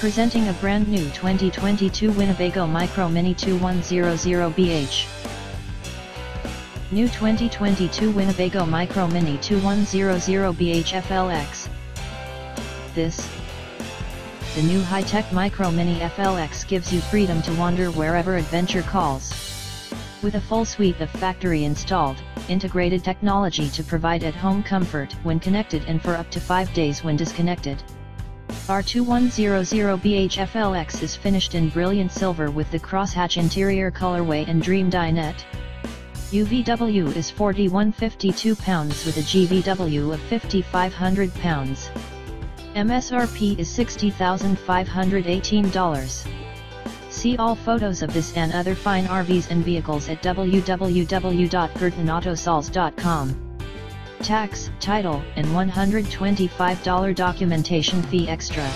Presenting a brand new 2022 Winnebago Micro Mini 2100BH. New 2022 Winnebago Micro Mini 2100BH FLX. The new high-tech Micro Mini FLX gives you freedom to wander wherever adventure calls. With a full suite of factory-installed, integrated technology to provide at-home comfort when connected and for up to 5 days when disconnected. Our 2100BH FLX is finished in brilliant silver with the crosshatch interior colorway and dream dinette. UVW is 4,152 pounds with a GVW of 5,500 pounds. MSRP is $60,518. See all photos of this and other fine RVs and vehicles at www.gertonautosols.com. Tax, title, and $125 documentation fee extra.